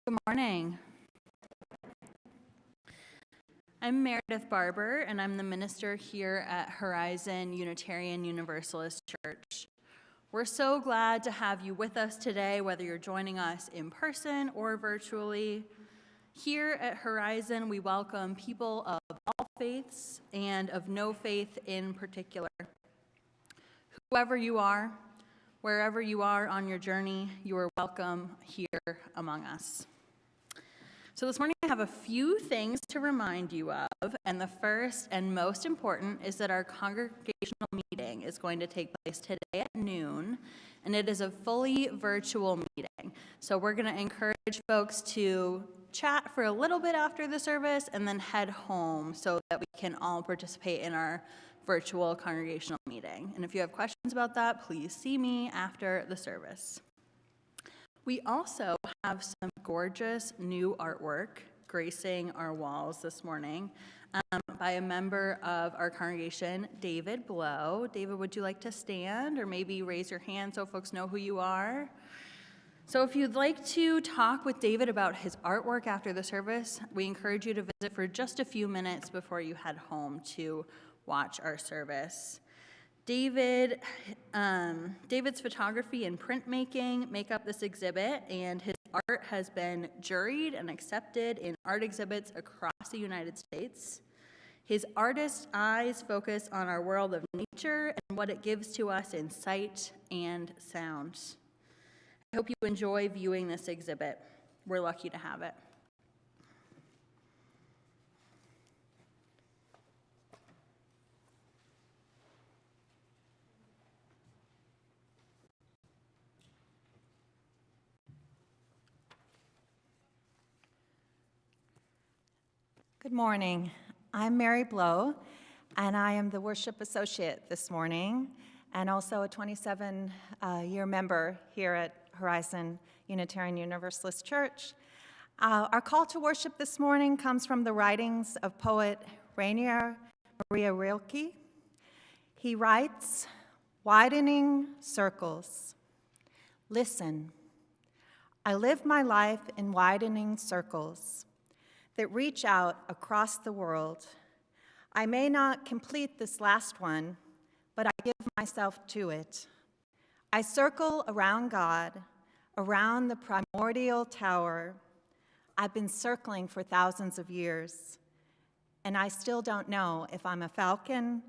Good morning. I'm Meredith Barber, and I'm the minister here at Horizon Unitarian Universalist Church. We're so glad to have you with us today, whether you're joining us in person or virtually. Here at Horizon, we welcome people of all faiths and of no faith in particular. Whoever you are, wherever you are on your journey, you are welcome here among us. So this morning I have a few things to remind you of, and the first and most important is that our congregational meeting is going to take place today at noon, and it is a fully virtual meeting. So we're going to encourage folks to chat for a little bit after the service and then head home so that we can all participate in our virtual congregational meeting. And if you have questions about that, please see me after the service. We also have some gorgeous new artwork gracing our walls this morning by a member of our congregation, David Blow. David, would you like to stand or maybe raise your hand so folks know who you are? So if you'd like to talk with David about his artwork after the service, we encourage you to visit for just a few minutes before you head home to watch our service. David's photography and printmaking make up this exhibit, and his art has been juried and accepted in art exhibits across the United States. His artist's eyes focus on our world of nature and what it gives to us in sight and sound. I hope you enjoy viewing this exhibit. We're lucky to have it. Good morning. I'm Mary Blow, and I am the worship associate this morning, and also a 27-year member here at Horizon Unitarian Universalist Church. Our call to worship this morning comes from the writings of poet Rainier Maria Rilke. He writes, "Widening circles. Listen, I live my life in widening circles that reach out across the world. I may not complete this last one, but I give myself to it. I circle around God, around the primordial tower. I've been circling for thousands of years, and I still don't know if I'm a falcon,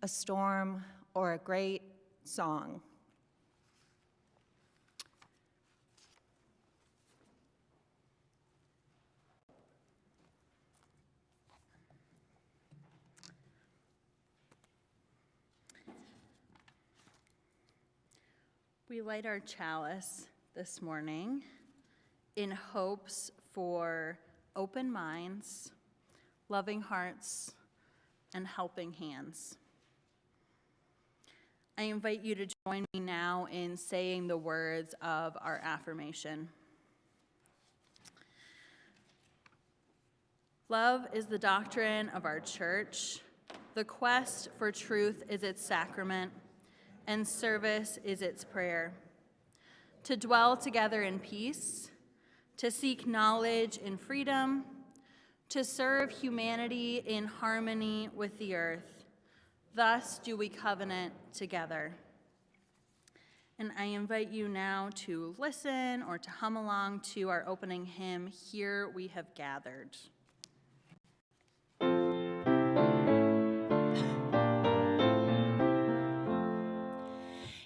a storm, or a great song." We light our chalice this morning in hopes for open minds, loving hearts, and helping hands. I invite you to join me now in saying the words of our affirmation. Love is the doctrine of our church. The quest for truth is its sacrament, and service is its prayer. To dwell together in peace, to seek knowledge in freedom, to serve humanity in harmony with the earth. Thus do we covenant together. And I invite you now to listen or to hum along to our opening hymn, "Here We Have Gathered."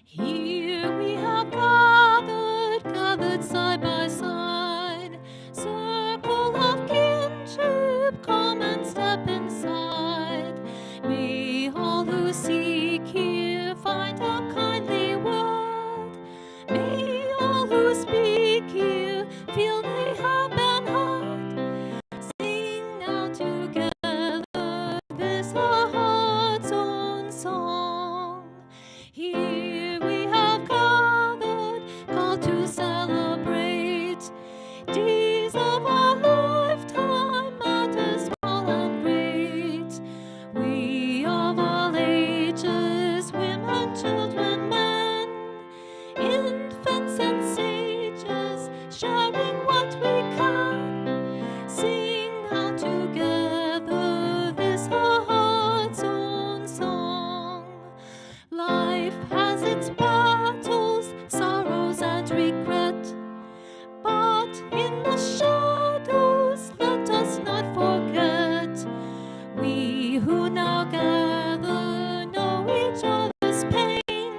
Here we have gathered side by side, circle of kinship, come and step inside. May all who seek here find a kindly word. May all who speak here feel they have been heard. Sing We who now gather know each other's pain.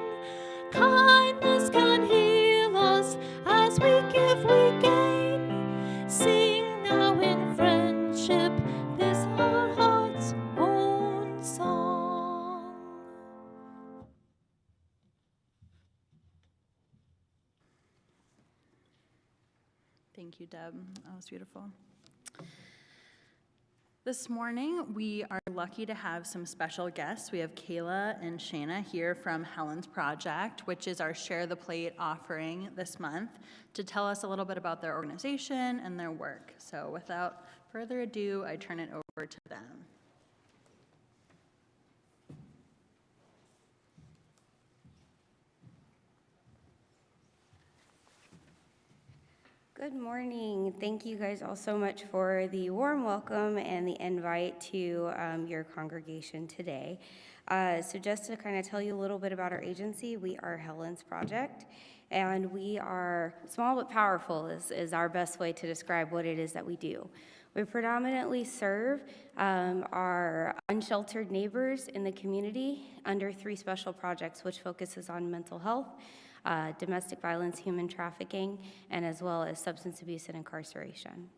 Kindness can heal us, as we give we gain. Sing now in friendship this our heart's own song. Thank you, Deb. That was beautiful. This morning, we are lucky to have some special guests. We have Kayla and Shayna here from Helen's Project, which is our Share the Plate offering this month, to tell us a little bit about their organization and their work. So without further ado, I turn it over to them. Good morning. Thank you guys all so much for the warm welcome and the invite to your congregation today. So just to kind of tell you a little bit about our agency, we are Helen's Project, and we are small but powerful is our best way to describe what it is that we do. We predominantly serve our unsheltered neighbors in the community under 3 special projects, which focuses on mental health, domestic violence, human trafficking, and as well as substance abuse and incarceration.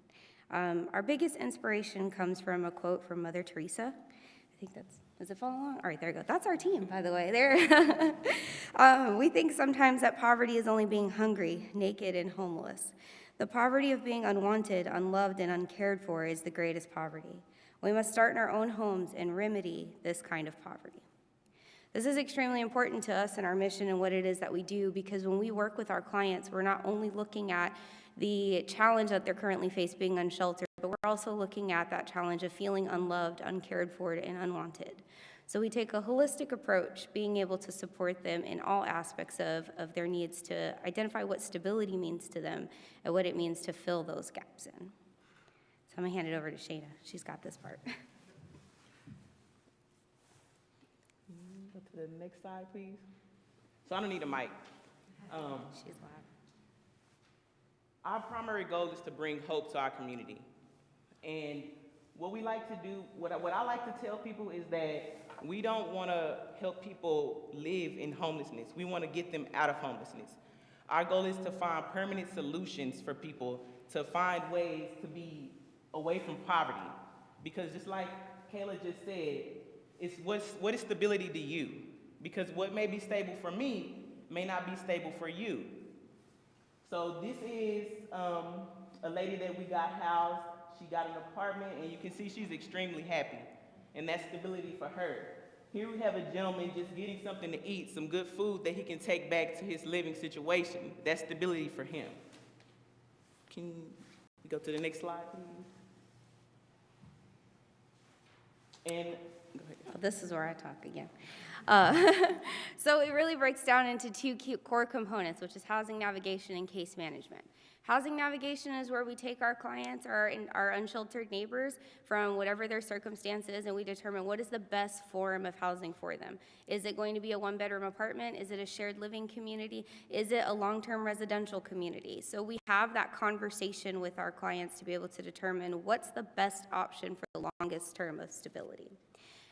Our biggest inspiration comes from a quote from Mother Teresa. I think does it follow along? All right, there you go. That's our team, by the way. There. We think sometimes that poverty is only being hungry, naked, and homeless. The poverty of being unwanted, unloved, and uncared for is the greatest poverty. We must start in our own homes and remedy this kind of poverty. This is extremely important to us and our mission and what it is that we do, because when we work with our clients, we're not only looking at the challenge that they're currently faced being unsheltered, but we're also looking at that challenge of feeling unloved, uncared for, and unwanted. So we take a holistic approach, being able to support them in all aspects of their needs to identify what stability means to them and what it means to fill those gaps in. So I'm gonna hand it over to Shayna. She's got this part. Go to the next slide, please. So I don't need a mic. She's loud. Our primary goal is to bring hope to our community. And what we like to do, what I like to tell people is that we don't want to help people live in homelessness. We want to get them out of homelessness. Our goal is to find permanent solutions for people, to find ways to be away from poverty. Because just like Kayla just said, it's what is stability to you? Because what may be stable for me may not be stable for you. So this is a lady that we got housed. She got an apartment, and you can see she's extremely happy, and that's stability for her. Here we have a gentleman just getting something to eat, some good food that he can take back to his living situation. That's stability for him. Can we go to the next slide, please? And go ahead. Oh, this is where I talk again. So it really breaks down into 2 core components, which is housing navigation and case management. Housing navigation is where we take our clients, our unsheltered neighbors, from whatever their circumstances, and we determine what is the best form of housing for them. Is it going to be a 1-bedroom apartment? Is it a shared living community? Is it a long-term residential community? So we have that conversation with our clients to be able to determine what's the best option for the longest term of stability.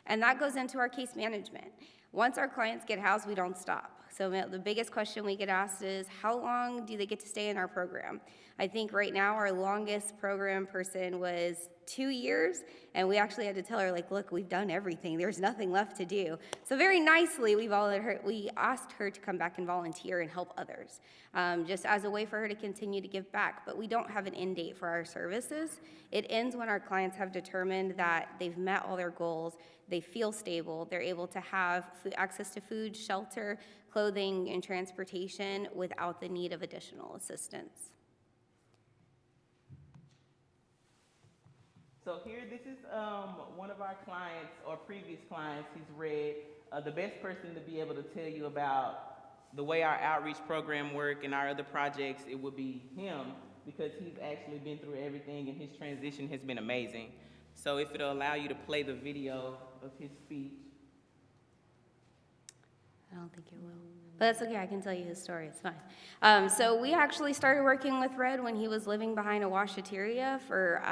And that goes into our case management. Once our clients get housed, we don't stop. So the biggest question we get asked is, how long do they get to stay in our program? I think right now our longest program person was 2 years, and we actually had to tell her, like, look, we've done everything. There's nothing left to do. So very nicely, we asked her to come back and volunteer and help others, just as a way for her to continue to give back. But we don't have an end date for our services. It ends when our clients have determined that they've met all their goals, they feel stable, they're able to have access to food, shelter, clothing, and transportation without the need of additional assistance. So here, this is one of our clients, or previous clients. He's read the best person to be able to tell you about the way our outreach program work and our other projects. It would be him, because he's actually been through everything, and his transition has been amazing. So if it'll allow you to play the video of his speech. I don't think it will. But that's okay, I can tell you his story, it's fine. So we actually started working with Red when he was living behind a washateria for,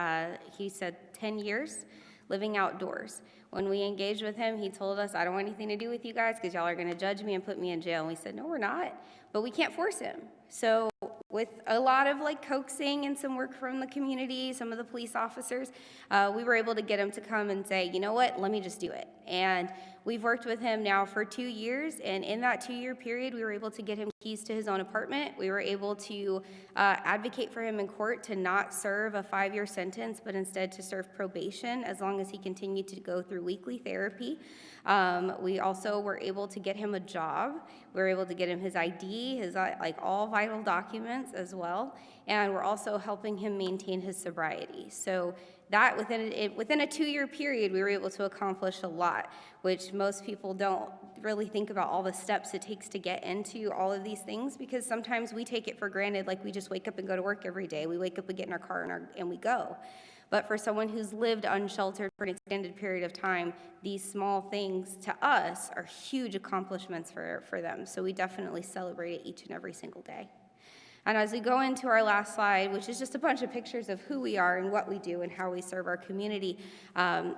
he said, 10 years. living outdoors. When we engaged with him, he told us, I don't want anything to do with you guys because y'all are going to judge me and put me in jail. And we said, no, we're not, but we can't force him. So with a lot of coaxing and some work from the community, some of the police officers, we were able to get him to come and say, you know what, let me just do it. And we've worked with him now for 2 years, and in that 2-year period, we were able to get him keys to his own apartment. We were able to advocate for him in court to not serve a 5-year sentence, but instead to serve probation as long as he continued to go through weekly therapy. We also were able to get him a job. We were able to get him his ID, his all vital documents as well, and we're also helping him maintain his sobriety. So that within a 2-year period, we were able to accomplish a lot, which most people don't really think about all the steps it takes to get into all of these things, because sometimes we take it for granted, like we just wake up and go to work every day. We wake up, we get in our car, and we go. But for someone who's lived unsheltered for an extended period of time, these small things to us are huge accomplishments for them. So we definitely celebrate it each and every single day. And as we go into our last slide, which is just a bunch of pictures of who we are and what we do and how we serve our community,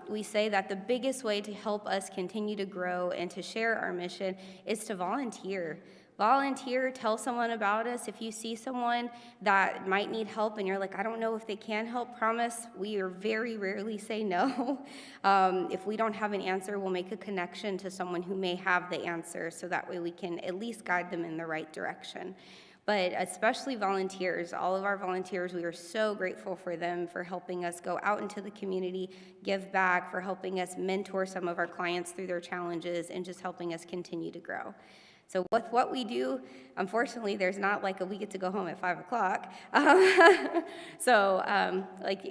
we say that the biggest way to help us continue to grow and to share our mission is to volunteer. Volunteer, tell someone about us. If you see someone that might need help and you're like, I don't know if they can help, promise, we are very rarely say no. If we don't have an answer, we'll make a connection to someone who may have the answer, so that way we can at least guide them in the right direction. But especially volunteers, all of our volunteers, we are so grateful for them for helping us go out into the community, give back, for helping us mentor some of our clients through their challenges, and just helping us continue to grow. So with what we do, unfortunately, there's not like we get to go home at 5 o'clock.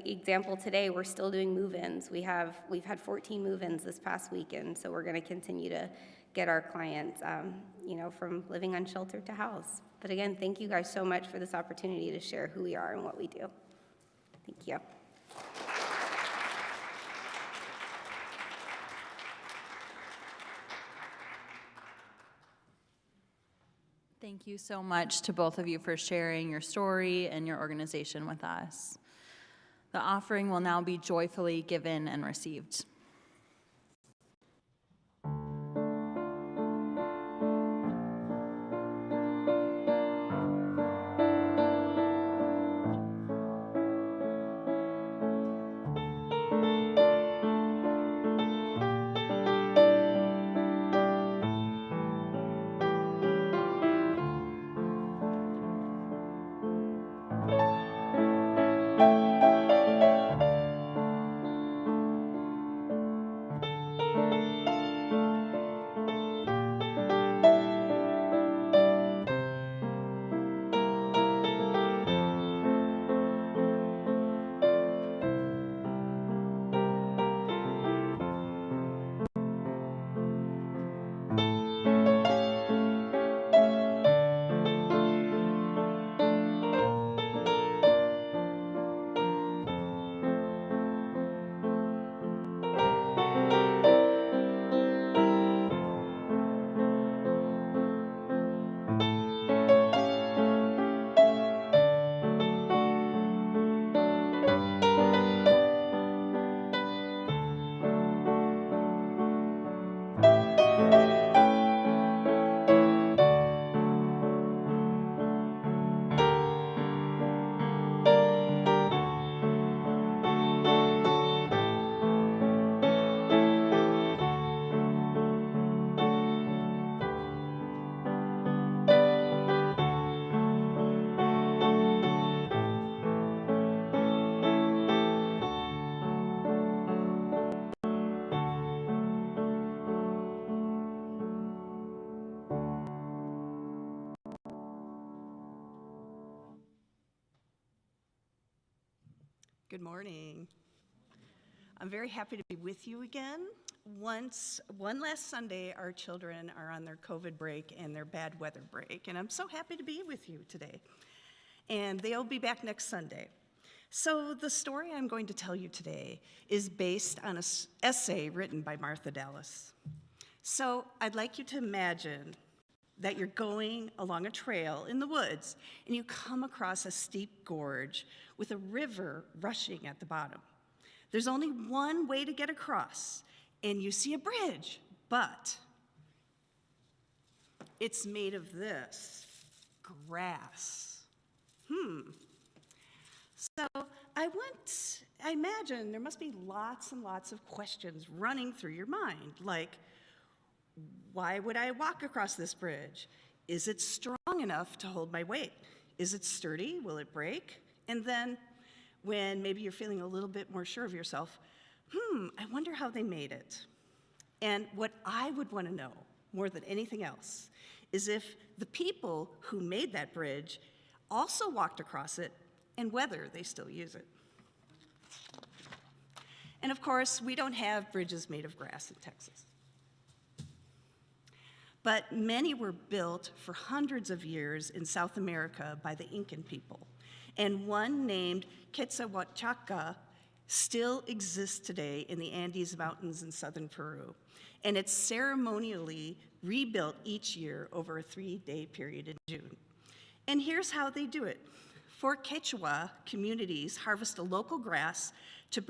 Example today, we're still doing move-ins. We've had 14 move-ins this past weekend, so we're going to continue to get our clients, from living unsheltered to house. But again, thank you guys so much for this opportunity to share who we are and what we do. Thank you. Thank you so much to both of you for sharing your story and your organization with us. The offering will now be joyfully given and received. Good morning. I'm very happy to be with you again. One last Sunday, our children are on their COVID break and their bad weather break, and I'm so happy to be with you today. And they'll be back next Sunday. So the story I'm going to tell you today is based on an essay written by Martha Dallas. So I'd like you to imagine that you're going along a trail in the woods and you come across a steep gorge with a river rushing at the bottom. There's only one way to get across, and you see a bridge, but it's made of this, grass. So I imagine there must be lots and lots of questions running through your mind, like, why would I walk across this bridge? Is it strong enough to hold my weight? Is it sturdy? Will it break? And then when maybe you're feeling a little bit more sure of yourself, I wonder how they made it. And what I would want to know more than anything else is if the people who made that bridge also walked across it and whether they still use it. And of course, we don't have bridges made of grass in Texas. But many were built for hundreds of years in South America by the Incan people. And one named Quetzalcoatl still exists today in the Andes Mountains in southern Peru. And it's ceremonially rebuilt each year over a 3-day period in June. And here's how they do it. For Quechua communities harvest a local grass to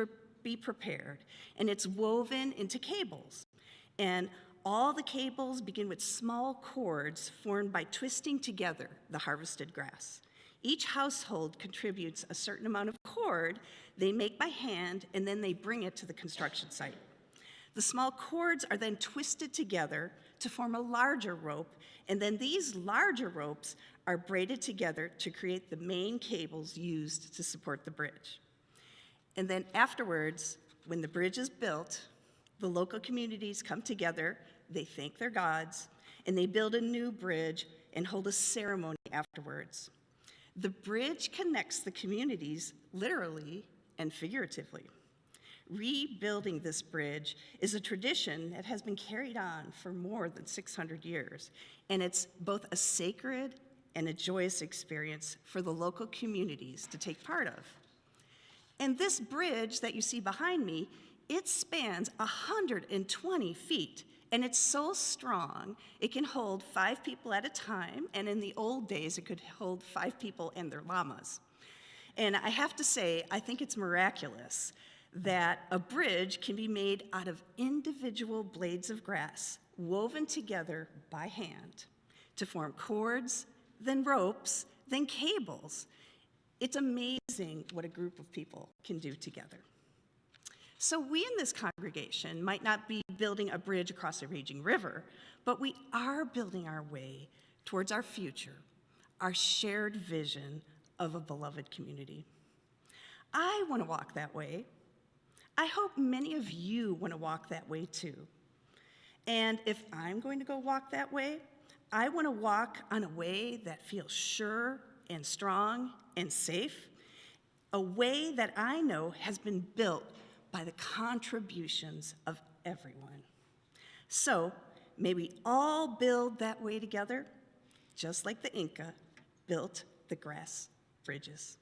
be prepared, and it's woven into cables. And all the cables begin with small cords formed by twisting together the harvested grass. Each household contributes a certain amount of cord they make by hand, and then they bring it to the construction site. The small cords are then twisted together to form a larger rope, and then these larger ropes are braided together to create the main cables used to support the bridge. And then afterwards, when the bridge is built, the local communities come together, they thank their gods, and they build a new bridge and hold a ceremony afterwards. The bridge connects the communities literally and figuratively. Rebuilding this bridge is a tradition that has been carried on for more than 600 years, and it's both a sacred and a joyous experience for the local communities to take part of. And this bridge that you see behind me, it spans 120 feet, and it's so strong, it can hold 5 people at a time, and in the old days, it could hold 5 people and their llamas. And I have to say, I think it's miraculous that a bridge can be made out of individual blades of grass woven together by hand to form cords, then ropes, then cables. It's amazing what a group of people can do together. So we in this congregation might not be building a bridge across a raging river, but we are building our way towards our future, our shared vision of a beloved community. I want to walk that way. I hope many of you want to walk that way too. And if I'm going to go walk that way, I want to walk on a way that feels sure and strong and safe, a way that I know has been built by the contributions of everyone. So may we all build that way together, just like the Inca built the grass bridges.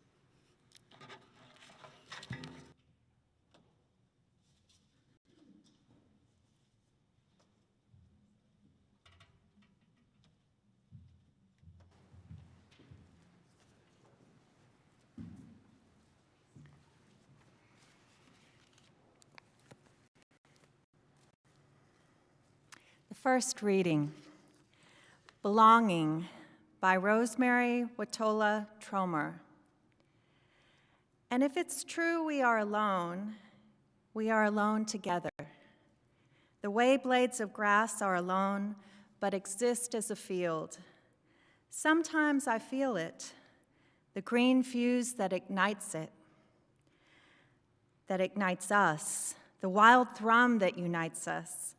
First reading, Belonging by Rosemary Watola Tromer. And if it's true we are alone together. The way blades of grass are alone, but exist as a field. Sometimes I feel it, the green fuse that ignites us, the wild thrum that unites us,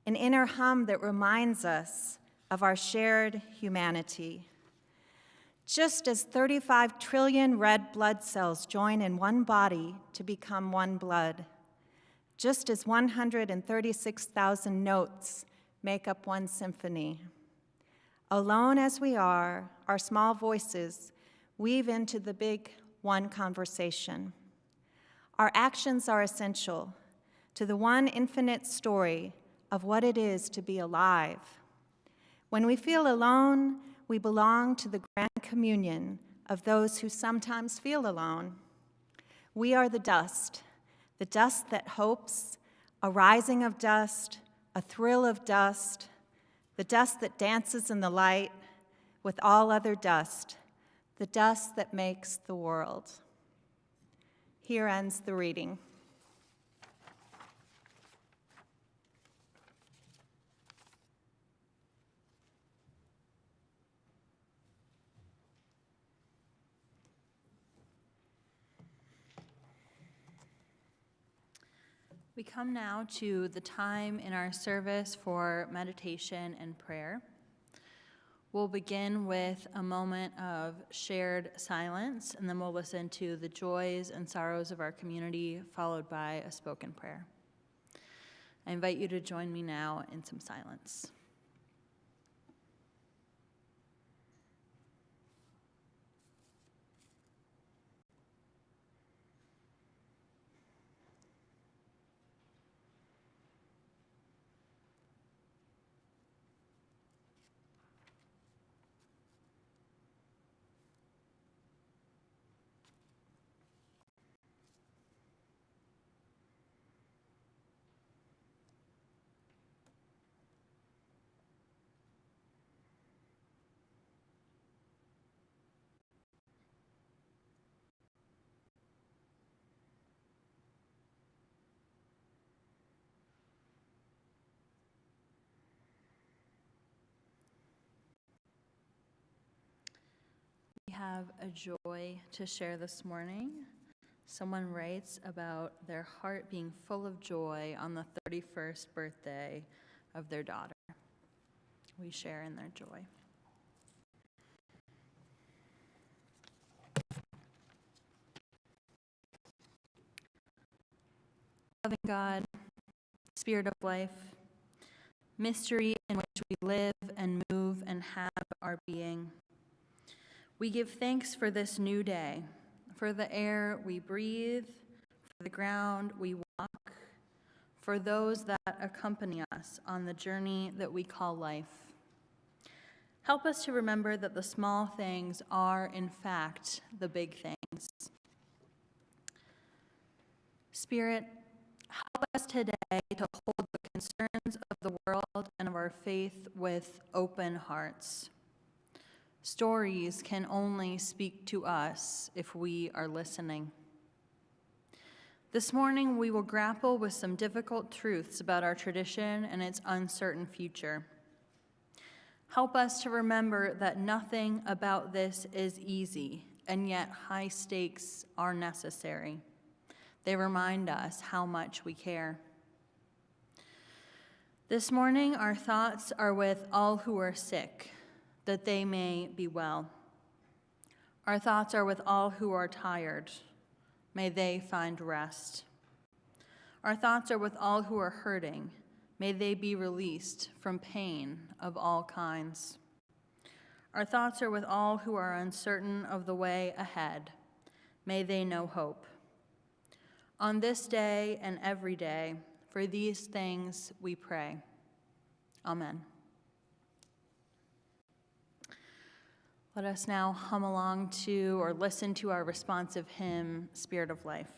an inner hum that reminds us of our shared humanity. Just as 35 trillion red blood cells join in one body to become one blood, just as 136,000 notes make up one symphony. Alone as we are, our small voices weave into the big one conversation. Our actions are essential to the one infinite story of what it is to be alive. When we feel alone, we belong to the grand communion of those who sometimes feel alone. We are the dust the dust that hopes, a rising of dust, a thrill of dust, the dust that dances in the light with all other dust, the dust that makes the world. Here ends the reading. We come now to the time in our service for meditation and prayer. We'll begin with a moment of shared silence, and then we'll listen to the joys and sorrows of our community, followed by a spoken prayer. I invite you to join me now in some silence. We have a joy to share this morning. Someone writes about their heart being full of joy on the 31st birthday of their daughter. We share in their joy. Loving God, Spirit of life, mystery in which we live and move and have our being, we give thanks for this new day, for the air we breathe, for the ground we walk, for those that accompany us on the journey that we call life. Help us to remember that the small things are, in fact, the big things. Spirit, help us today to hold the concerns of the world and of our faith with open hearts. Stories can only speak to us if we are listening. This morning, we will grapple with some difficult truths about our tradition and its uncertain future. Help us to remember that nothing about this is easy, and yet high stakes are necessary. They remind us how much we care. This morning, our thoughts are with all who are sick, that they may be well. Our thoughts are with all who are tired. May they find rest. Our thoughts are with all who are hurting. May they be released from pain of all kinds. Our thoughts are with all who are uncertain of the way ahead. May they know hope. On this day and every day, for these things we pray. Amen. Let us now hum along to or listen to our responsive hymn, Spirit of Life.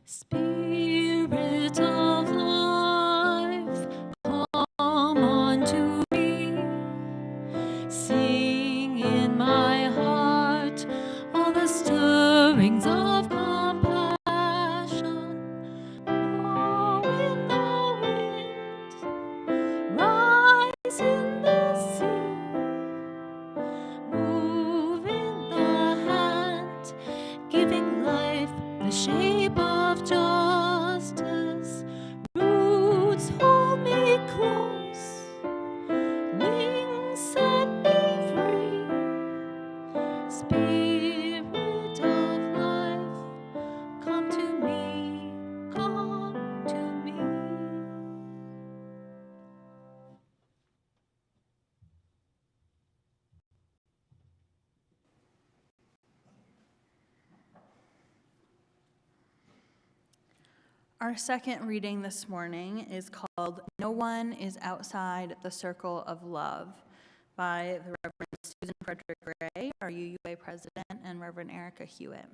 Spirit of life, come unto me. Sing in my heart all the stirrings of compassion. Blow in the wind, rise in the sea, move in the hand, giving life the shape of justice. Roots hold me close, wings set me free. Spirit of life, come to me, come to me. Our second reading this morning is called No One is Outside the Circle of Love by the Reverend Susan Frederick Gray, our UUA president, and Reverend Erica Hewitt.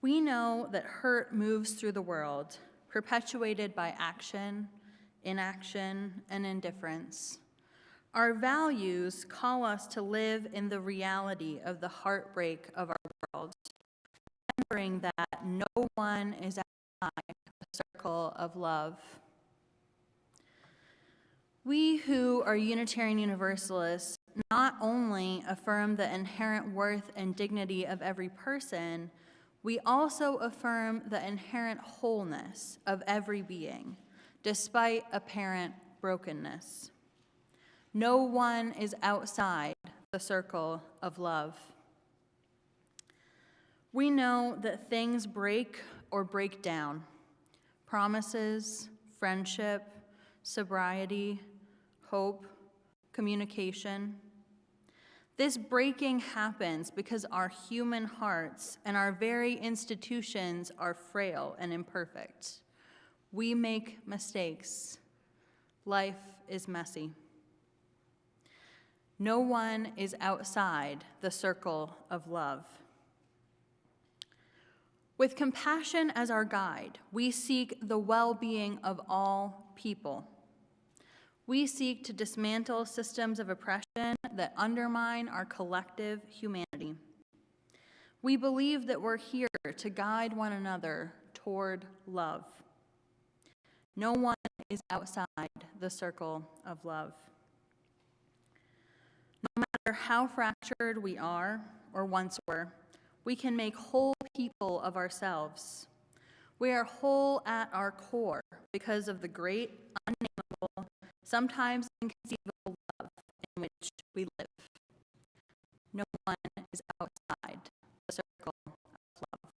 We know that hurt moves through the world, perpetuated by action, inaction, and indifference. Our values call us to live in the reality of the heartbreak of our world, remembering that no one is outside the circle of love. We who are Unitarian Universalists not only affirm the inherent worth and dignity of every person, we also affirm the inherent wholeness of every being, despite apparent brokenness. No one is outside the circle of love. We know that things break or break down. Promises, friendship, sobriety, hope, communication. This breaking happens because our human hearts and our very institutions are frail and imperfect. We make mistakes. Life is messy. No one is outside the circle of love. With compassion as our guide, we seek the well-being of all people. We seek to dismantle systems of oppression that undermine our collective humanity. We believe that we're here to guide one another toward love. No one is outside the circle of love. No matter how fractured we are or once were, we can make whole people of ourselves. We are whole at our core because of the great, unnameable, sometimes inconceivable love in which we live. No one is outside the circle of love.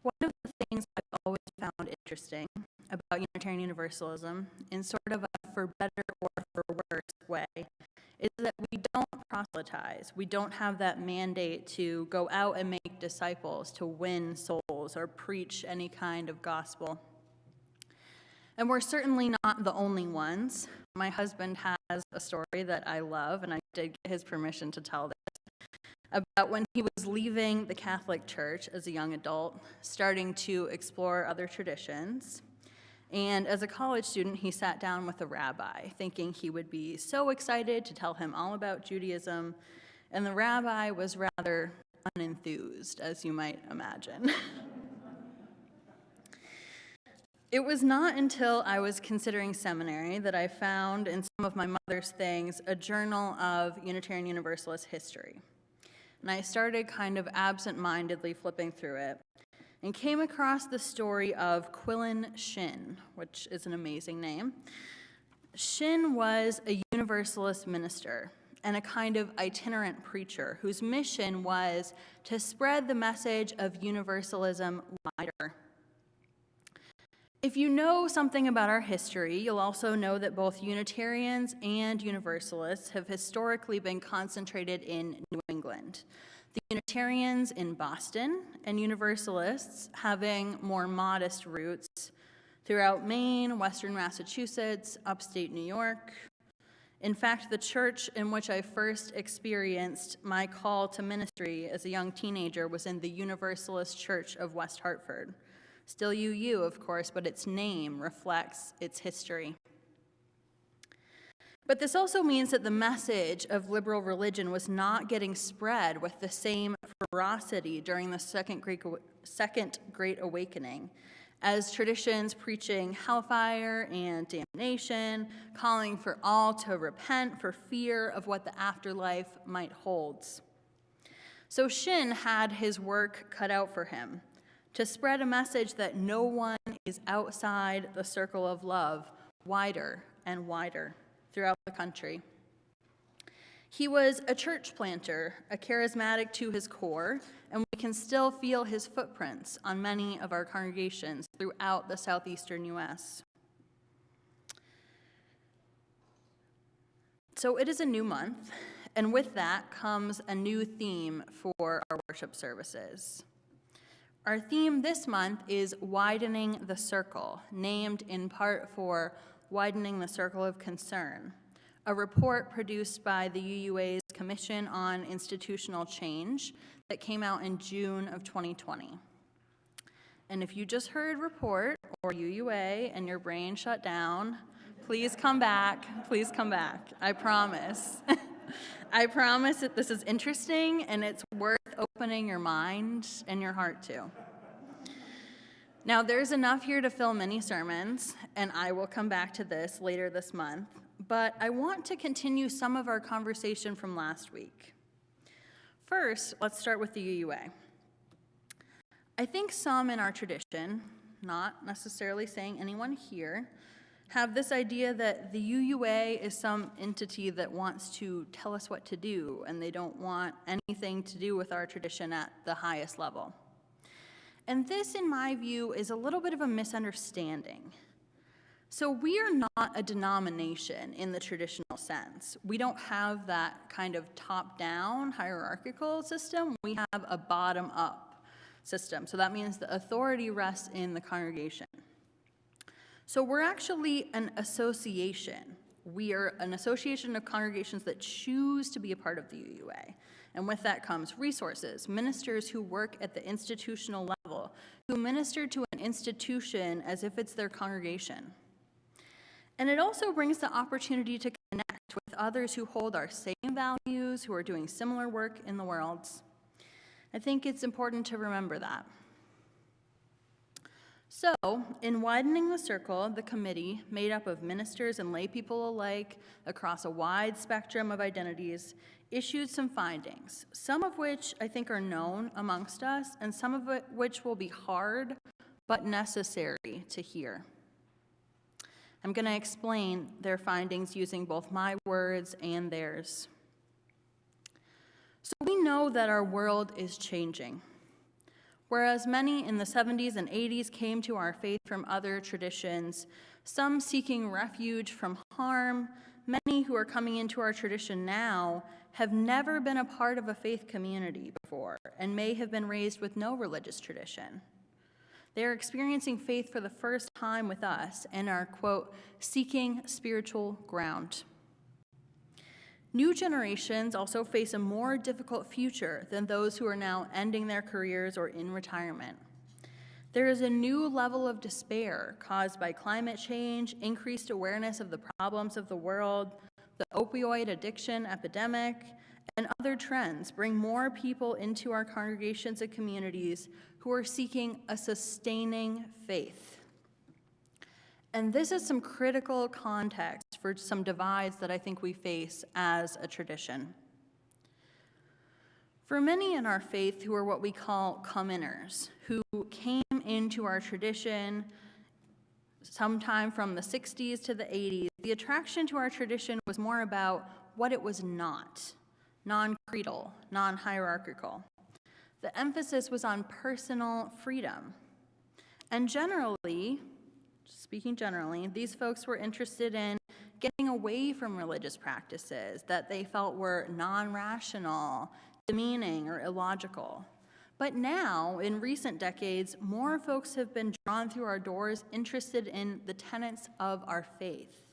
One of the things I've always found interesting about Unitarian Universalism, in sort of a for better or for worse way, is that we don't proselytize. We don't have that mandate to go out and make disciples, to win souls, or preach any kind of gospel. And we're certainly not the only ones. My husband has a story that I love, and I did get his permission to tell this, about when he was leaving the Catholic Church as a young adult, starting to explore other traditions. And as a college student, he sat down with a rabbi, thinking he would be so excited to tell him all about Judaism, and the rabbi was rather unenthused, as you might imagine. It was not until I was considering seminary that I found in some of my mother's things a journal of Unitarian Universalist history. And I started kind of absent-mindedly flipping through it, and came across the story of Quillen Shin, which is an amazing name. Shin was a Universalist minister and a kind of itinerant preacher whose mission was to spread the message of Universalism wider. If you know something about our history, you'll also know that both Unitarians and Universalists have historically been concentrated in New England. The Unitarians in Boston, and Universalists having more modest roots throughout Maine, Western Massachusetts, upstate New York. In fact, the church in which I first experienced my call to ministry as a young teenager was in the Universalist Church of West Hartford. Still UU, of course, but its name reflects its history. But this also means that the message of liberal religion was not getting spread with the same ferocity during the Second Great Awakening, as traditions preaching hellfire and damnation, calling for all to repent for fear of what the afterlife might hold. So Shin had his work cut out for him, to spread a message that no one is outside the circle of love, wider and wider throughout the country. He was a church planter, a charismatic to his core, and we can still feel his footprints on many of our congregations throughout the southeastern U.S. So it is a new month, and with that comes a new theme for our worship services. Our theme this month is Widening the Circle, named in part for Widening the Circle of Concern, a report produced by the UUA's Commission on Institutional Change that came out in June of 2020. And if you just heard report or UUA and your brain shut down, please come back. Please come back. I promise. I promise that this is interesting and it's worth opening your mind and your heart to. Now, there's enough here to fill many sermons, and I will come back to this later this month, but I want to continue some of our conversation from last week. First, let's start with the UUA. I think some in our tradition, not necessarily saying anyone here, have this idea that the UUA is some entity that wants to tell us what to do, and they don't want anything to do with our tradition at the highest level. And this, in my view, is a little bit of a misunderstanding. So we are not a denomination in the traditional sense. We don't have that kind of top-down hierarchical system. We have a bottom-up system. So that means the authority rests in the congregation. So we're actually an association. We are an association of congregations that choose to be a part of the UUA. And with that comes resources, ministers who work at the institutional level, who minister to an institution as if it's their congregation. And it also brings the opportunity to connect with others who hold our same values, who are doing similar work in the world. I think it's important to remember that. So, in widening the circle, the committee, made up of ministers and lay people alike across a wide spectrum of identities, issued some findings, some of which I think are known amongst us, and some of which will be hard but necessary to hear. I'm going to explain their findings using both my words and theirs. So we know that our world is changing. Whereas many in the 70s and 80s came to our faith from other traditions, some seeking refuge from harm, many who are coming into our tradition now have never been a part of a faith community before and may have been raised with no religious tradition. They are experiencing faith for the first time with us and are, quote, seeking spiritual ground. New generations also face a more difficult future than those who are now ending their careers or in retirement. There is a new level of despair caused by climate change, increased awareness of the problems of the world, the opioid addiction epidemic, and other trends bring more people into our congregations and communities who are seeking a sustaining faith. And this is some critical context for some divides that I think we face as a tradition. For many in our faith who are what we call come-inners, who came into our tradition sometime from the 60s to the 80s, the attraction to our tradition was more about what it was not, non-creedal, non-hierarchical. The emphasis was on personal freedom. And speaking generally, these folks were interested in getting away from religious practices that they felt were non-rational, demeaning, or illogical. But now, in recent decades, more folks have been drawn through our doors interested in the tenets of our faith.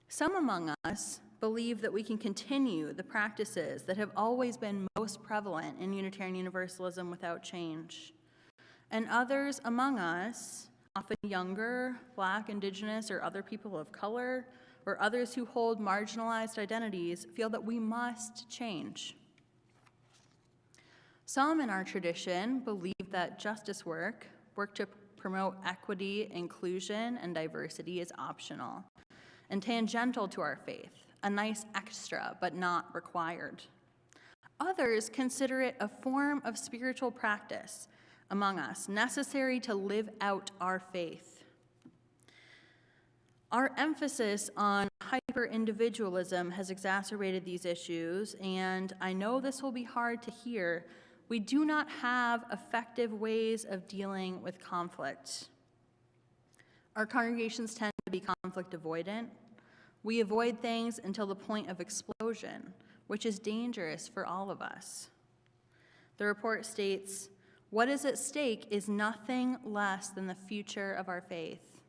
Some among us believe that we can continue the practices that have always been most prevalent in Unitarian Universalism without change. And others among us, often younger, Black, Indigenous, or other people of color, or others who hold marginalized identities, feel that we must change. Some in our tradition believe that justice work to promote equity, inclusion, and diversity is optional and tangential to our faith, a nice extra, but not required. Others consider it a form of spiritual practice among us, necessary to live out our faith. Our emphasis on hyper-individualism has exacerbated these issues, and I know this will be hard to hear. We do not have effective ways of dealing with conflict. Our congregations tend to be conflict avoidant. We avoid things until the point of explosion, which is dangerous for all of us. The report states, What is at stake is nothing less than the future of our faith.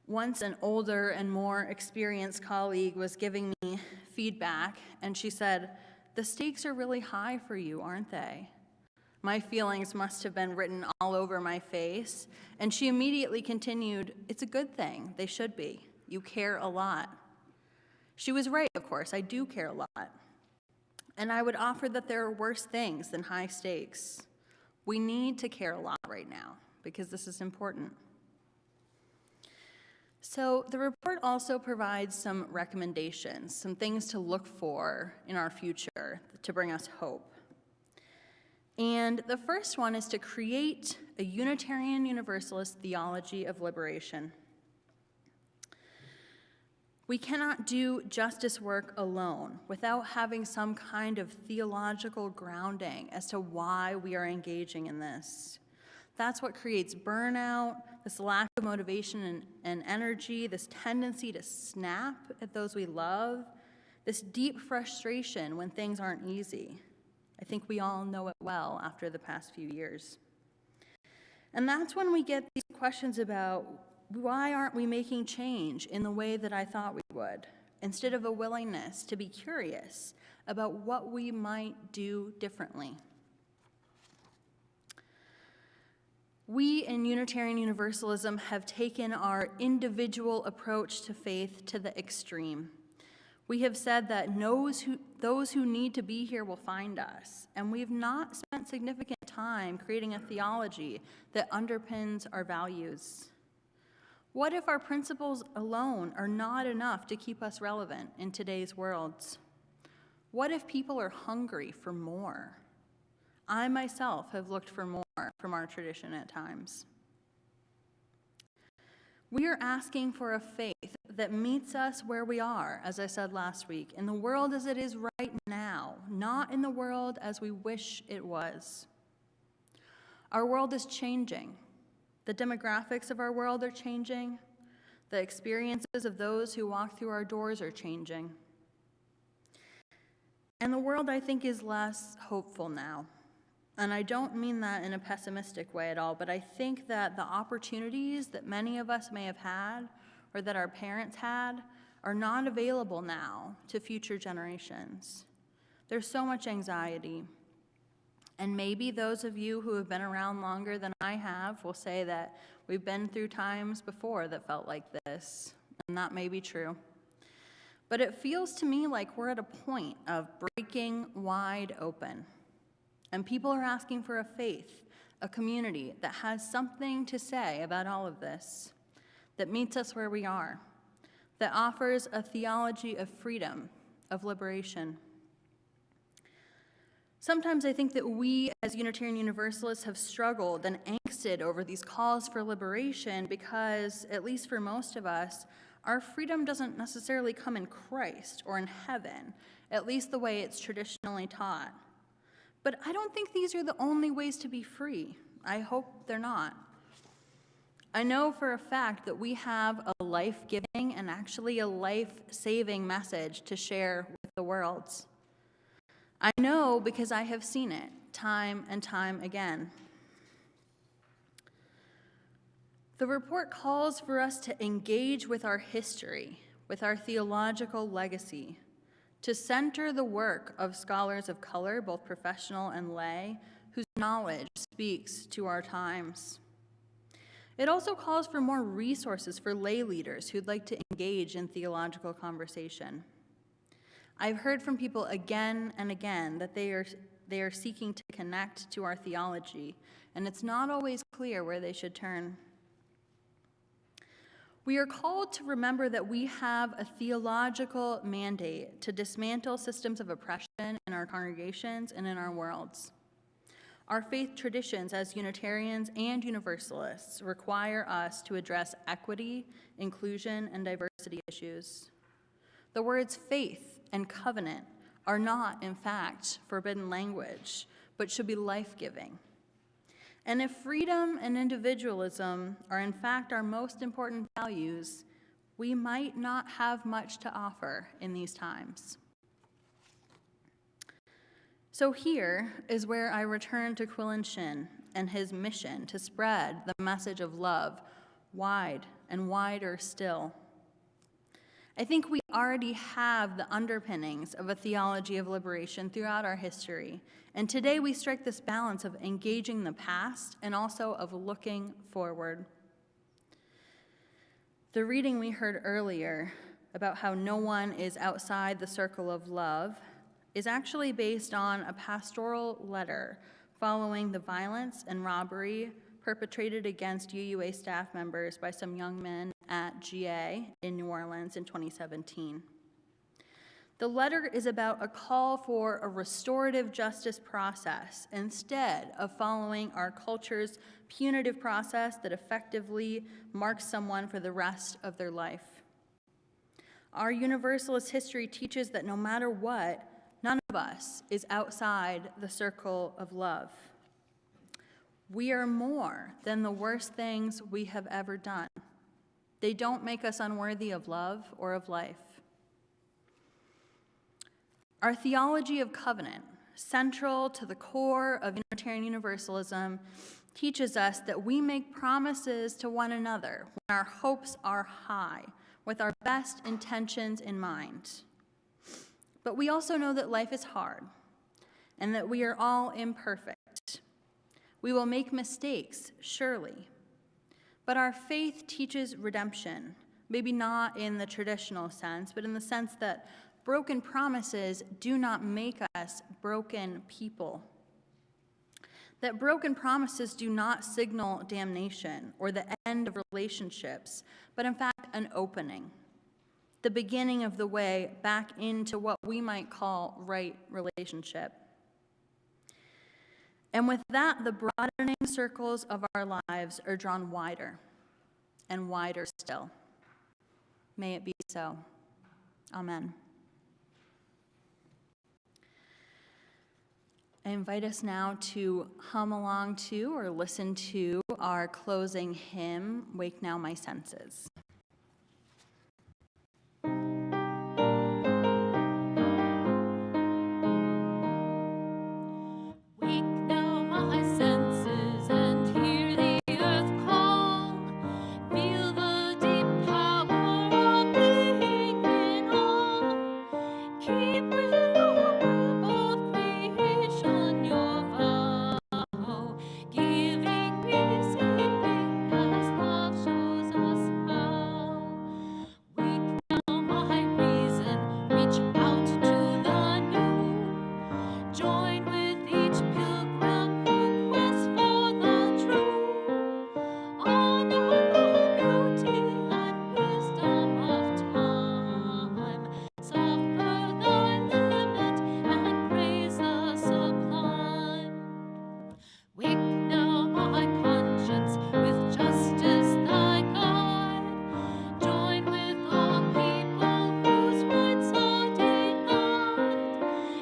Once an older and more experienced colleague was giving me feedback, and she said, "The stakes are really high for you, aren't they?" My feelings must have been written all over my face, and she immediately continued, "It's a good thing. They should be. You care a lot." She was right, of course. I do care a lot. And I would offer that there are worse things than high stakes. We need to care a lot right now because this is important. So the report also provides some recommendations, some things to look for in our future to bring us hope. And the first one is to create a Unitarian Universalist theology of liberation. We cannot do justice work alone without having some kind of theological grounding as to why we are engaging in this. That's what creates burnout, this lack of motivation and energy, this tendency to snap at those we love, this deep frustration when things aren't easy. I think we all know it well after the past few years. And that's when we get these questions about, why aren't we making change in the way that I thought we would, instead of a willingness to be curious about what we might do differently? We in Unitarian Universalism have taken our individual approach to faith to the extreme. We have said that those who need to be here will find us, and we've not spent significant time creating a theology that underpins our values. What if our principles alone are not enough to keep us relevant in today's world? What if people are hungry for more? I myself have looked for more from our tradition at times. We are asking for a faith that meets us where we are, as I said last week, in the world as it is right now, not in the world as we wish it was. Our world is changing. The demographics of our world are changing. The experiences of those who walk through our doors are changing. And the world, I think, is less hopeful now. And I don't mean that in a pessimistic way at all, but I think that the opportunities that many of us may have had or that our parents had are not available now to future generations. There's so much anxiety. And maybe those of you who have been around longer than I have will say that we've been through times before that felt like this, and that may be true. But it feels to me like we're at a point of breaking wide open. And people are asking for a faith, a community that has something to say about all of this, that meets us where we are, that offers a theology of freedom, of liberation. Sometimes I think that we as Unitarian Universalists have struggled and angsted over these calls for liberation because, at least for most of us, our freedom doesn't necessarily come in Christ or in heaven, at least the way it's traditionally taught. But I don't think these are the only ways to be free. I hope they're not. I know for a fact that we have a life-giving and actually a life-saving message to share with the world. I know because I have seen it time and time again. The report calls for us to engage with our history, with our theological legacy, to center the work of scholars of color, both professional and lay, whose knowledge speaks to our times. It also calls for more resources for lay leaders who'd like to engage in theological conversation. I've heard from people again and again that they are seeking to connect to our theology, and it's not always clear where they should turn. We are called to remember that we have a theological mandate to dismantle systems of oppression in our congregations and in our worlds. Our faith traditions as Unitarians and Universalists require us to address equity, inclusion, and diversity issues. The words faith and covenant are not, in fact, forbidden language, but should be life-giving. And if freedom and individualism are in fact our most important values, we might not have much to offer in these times. So here is where I return to Quillen Shin and his mission to spread the message of love wide and wider still. I think we already have the underpinnings of a theology of liberation throughout our history, and today we strike this balance of engaging the past and also of looking forward. The reading we heard earlier about how no one is outside the circle of love is actually based on a pastoral letter following the violence and robbery perpetrated against UUA staff members by some young men at GA in New Orleans in 2017. The letter is about a call for a restorative justice process instead of following our culture's punitive process that effectively marks someone for the rest of their life. Our Universalist history teaches that no matter what, none of us is outside the circle of love. We are more than the worst things we have ever done. They don't make us unworthy of love or of life. Our theology of covenant, central to the core of Unitarian Universalism, teaches us that we make promises to one another when our hopes are high, with our best intentions in mind. But we also know that life is hard and that we are all imperfect. We will make mistakes, surely. But our faith teaches redemption, maybe not in the traditional sense, but in the sense that broken promises do not make us broken people. That broken promises do not signal damnation or the end of relationships, but in fact an opening, the beginning of the way back into what we might call right relationship. And with that, the broadening circles of our lives are drawn wider and wider still. May it be so. Amen. I invite us now to hum along to or listen to our closing hymn, Wake Now My Senses. Wake now my senses and hear the earth call. Feel the deep power of being in awe. Keep with the web of creation your vow, giving, receiving as love shows us how. Wake now my reason, reach out to the new. Join with each pilgrim who quests for the true. Honor the beauty and wisdom of time. Suffer thy limit and praise the sublime. Wake now my conscience with justice thy guide. Join with all people whose rights are denied.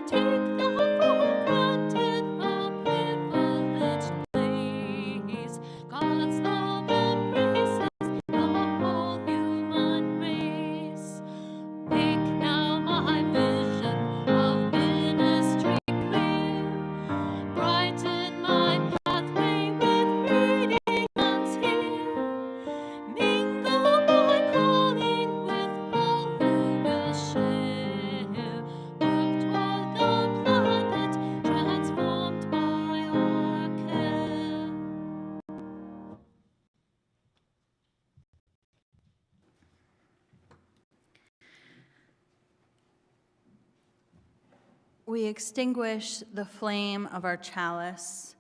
Take thou for granted a privileged place. God's love embraces the whole human race. Wake now my vision of ministry clear. Brighten my pathway with radiance here. Mingle my calling with all who will share. Work toward the planet transformed by our care. We extinguish the flame of our chalice,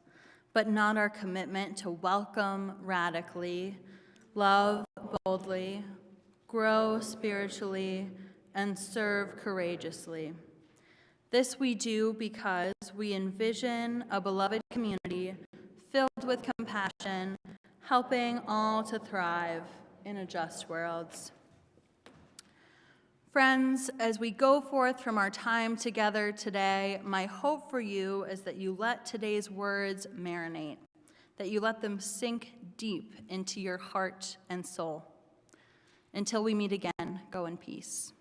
but not our commitment to welcome radically, love boldly, grow spiritually, and serve courageously. This we do because we envision a beloved community filled with compassion, helping all to thrive in a just world. Friends, as we go forth from our time together today, my hope for you is that you let today's words marinate, that you let them sink deep into your heart and soul. Until we meet again, go in peace.